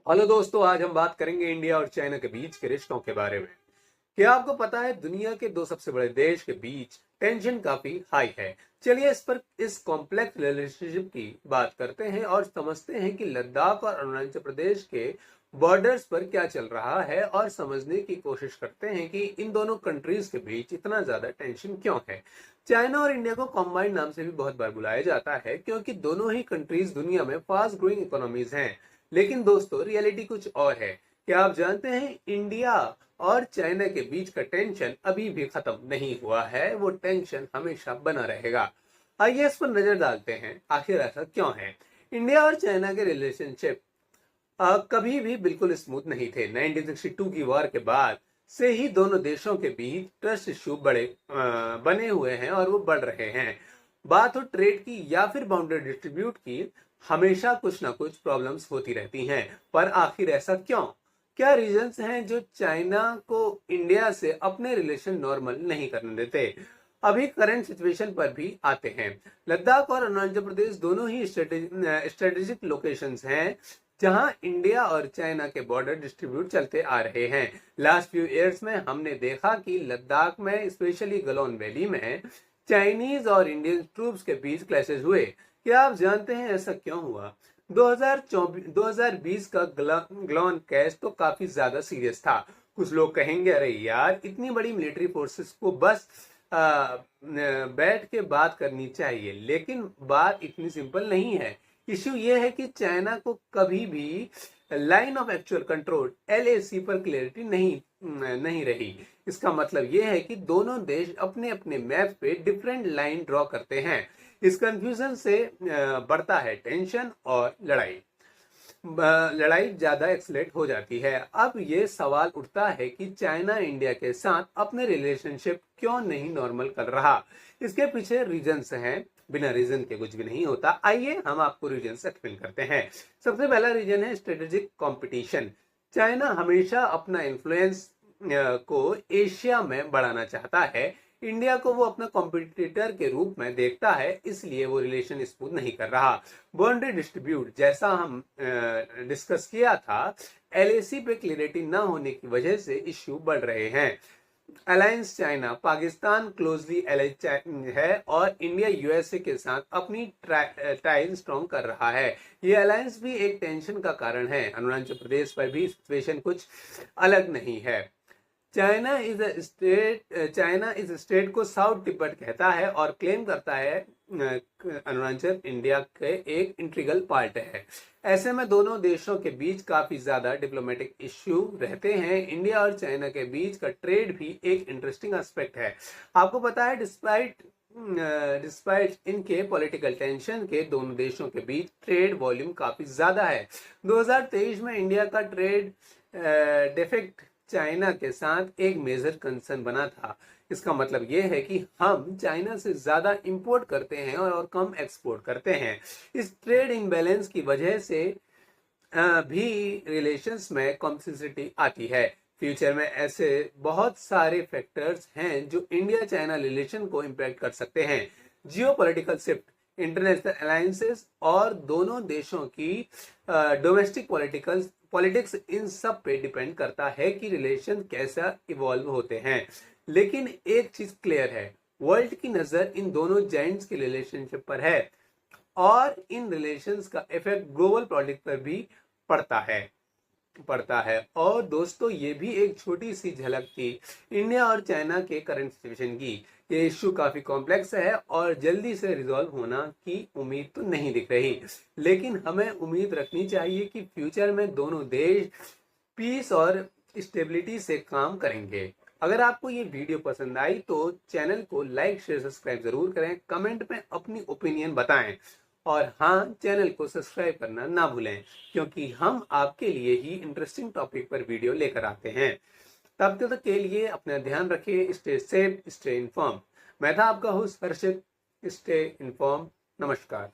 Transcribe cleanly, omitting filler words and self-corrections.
Hello दोस्तों, आज हम बात करेंगे इंडिया और चाइना के बीच के रिश्तों के बारे में। क्या आपको पता है दुनिया के दो सबसे बड़े देश के बीच टेंशन काफी हाई है। चलिए इस कॉम्प्लेक्स रिलेशनशिप की बात करते हैं और समझते हैं कि लद्दाख और अरुणाचल प्रदेश के बॉर्डर्स पर क्या चल रहा है और समझने की कोशिश करते हैं कि इन दोनों कंट्रीज के बीच इतना ज्यादा टेंशन क्यों है। चाइना और इंडिया को कॉम्बाइंड नाम से भी बहुत बार बुलाया जाता है क्योंकि दोनों ही कंट्रीज दुनिया में फास्ट ग्रोइंग इकोनॉमीज हैं। लेकिन दोस्तों, रियलिटी कुछ और है। क्या आप जानते हैं इंडिया और चाइना के बीच का टेंशन अभी भी खत्म नहीं हुआ है, वो टेंशन हमेशा बना रहेगा। आइए इस पर नजर डालते हैं, आखिर ऐसा क्यों है। इंडिया और चाइना के रिलेशनशिप कभी भी बिल्कुल स्मूथ नहीं थे। 1962 की वॉर के बाद से ही दोनों देशों के बीच ट्रस्ट इश्यू बने हुए हैं और वो बढ़ रहे हैं। बात हो ट्रेड की या फिर बाउंड्री डिस्ट्रीब्यूट की, हमेशा कुछ ना कुछ प्रॉब्लम्स होती रहती हैं। पर आखिर ऐसा क्यों? क्या रीजंस हैं जो चाइना को इंडिया से अपने रिलेशन नॉर्मल नहीं करने देते? अभी करंट सिचुएशन पर भी आते हैं। लद्दाख और अरुणाचल प्रदेश दोनों ही स्ट्रेटेजिक लोकेशंस हैं जहां इंडिया और चाइना के बॉर्डर डिस्ट्रीब्यूट चलते आ रहे हैं। लास्ट फ्यू इयर्स में हमने देखा कि लद्दाख में, स्पेशली गलोन वैली में, चाइनीज और इंडियन ट्रूप्स के बीच क्लैशेस हुए। क्या आप जानते हैं ऐसा क्यों हुआ? 2020 का गलोन कैश तो काफी ज्यादा सीरियस था। कुछ लोग कहेंगे अरे यार, इतनी बड़ी मिलिट्री फोर्सेस को बस बैठ के बात करनी चाहिए, लेकिन बात इतनी सिंपल नहीं है। इश्यू ये है कि चाइना को कभी भी line of actual control LAC पर क्लैरिटी नहीं रही। इसका मतलब ये है कि दोनों देश अपने अपने मैप पे डिफरेंट लाइन ड्रॉ करते हैं। इस कंफ्यूजन से बढ़ता है टेंशन और लड़ाई ज्यादा एक्सलेट हो जाती है। अब ये सवाल उठता है कि चाइना इंडिया के साथ अपने रिलेशनशिप क्यों नहीं नॉर्मल कर रहा। इसके पीछे रीजंस हैं, बिना रीजन के कुछ भी नहीं होता। आइए हम आपको रीजन एक्सप्लेन करते हैं। सबसे पहला रीजन है स्ट्रेटेजिक कंपटीशन। चाइना हमेशा अपना इन्फ्लुएंस को एशिया में बढ़ाना चाहता है। इंडिया को वो अपना कॉम्पिटिटर के रूप में देखता है, इसलिए वो रिलेशन स्मूथ नहीं कर रहा। बाउंड्री डिस्ट्रीब्यूट जैसा हम डिस्कस किया था, LAC पे क्लियरिटी न होने की वजह से इश्यू बढ़ रहे हैं। Alliance China Pakistan closely allied है और इंडिया USA के साथ अपनी टाइज स्ट्रॉन्ग कर रहा है। ये अलायंस भी एक टेंशन का कारण है। अरुणाचल प्रदेश पर भी सिचुएशन कुछ अलग नहीं है। चाइना इस स्टेट को साउथ तिब्बत कहता है और क्लेम करता है अरुणाचल इंडिया के एक इंटीग्रल पार्ट है। ऐसे में दोनों देशों के बीच काफी ज्यादा डिप्लोमेटिक इश्यू रहते हैं। इंडिया और चाइना के बीच का ट्रेड भी एक इंटरेस्टिंग एस्पेक्ट है। आपको पता है डिस्पाइट इनके पॉलिटिकल टेंशन के दोनों देशों के बीच ट्रेड वॉल्यूम काफी ज्यादा है। 2023 में इंडिया का ट्रेड डेफिसिट चाइना के साथ एक मेजर कंसर्न बना था। इसका मतलब यह है कि हम चाइना से ज्यादा इंपोर्ट करते हैं और कम एक्सपोर्ट करते हैं। इस ट्रेड इम्बैलेंस की वजह से भी रिलेशंस में कॉम्प्लेक्सिटी आती है। फ्यूचर में ऐसे बहुत सारे फैक्टर्स हैं जो इंडिया चाइना रिलेशन को इम्पैक्ट कर सकते हैं। जियोपॉलिटिकल शिफ्ट, इंटरनेशनल अलायंसेस और दोनों देशों की डोमेस्टिक पॉलिटिक्स, इन सब पे डिपेंड करता है कि रिलेशन कैसा इवॉल्व होते हैं। लेकिन एक चीज क्लियर है, वर्ल्ड की नजर इन दोनों जाइंट्स के रिलेशनशिप पर है और इन रिलेशंस का इफेक्ट ग्लोबल पॉलिटिक्स पर भी पड़ता है। और दोस्तों, ये भी एक छोटी सी झलक थी इंडिया और चाइना के करंट सिचुएशन की। ये इश्यू काफी कॉम्प्लेक्स है और जल्दी से रिजॉल्व होना की उम्मीद तो नहीं दिख रही, लेकिन हमें उम्मीद रखनी चाहिए कि फ्यूचर में दोनों देश पीस और स्टेबिलिटी से काम करेंगे। अगर आपको ये वीडियो पसंद आई तो चैनल को लाइक शेयर सब्सक्राइब जरूर करें, कमेंट में अपनी ओपिनियन बताएं और हाँ, चैनल को सब्सक्राइब करना ना भूलें क्योंकि हम आपके लिए ही इंटरेस्टिंग टॉपिक पर वीडियो लेकर आते हैं। तब तक के लिए अपना ध्यान रखिए। Stay safe, stay inform. मैं था आपका होस्ट हर्षित। Stay inform. नमस्कार।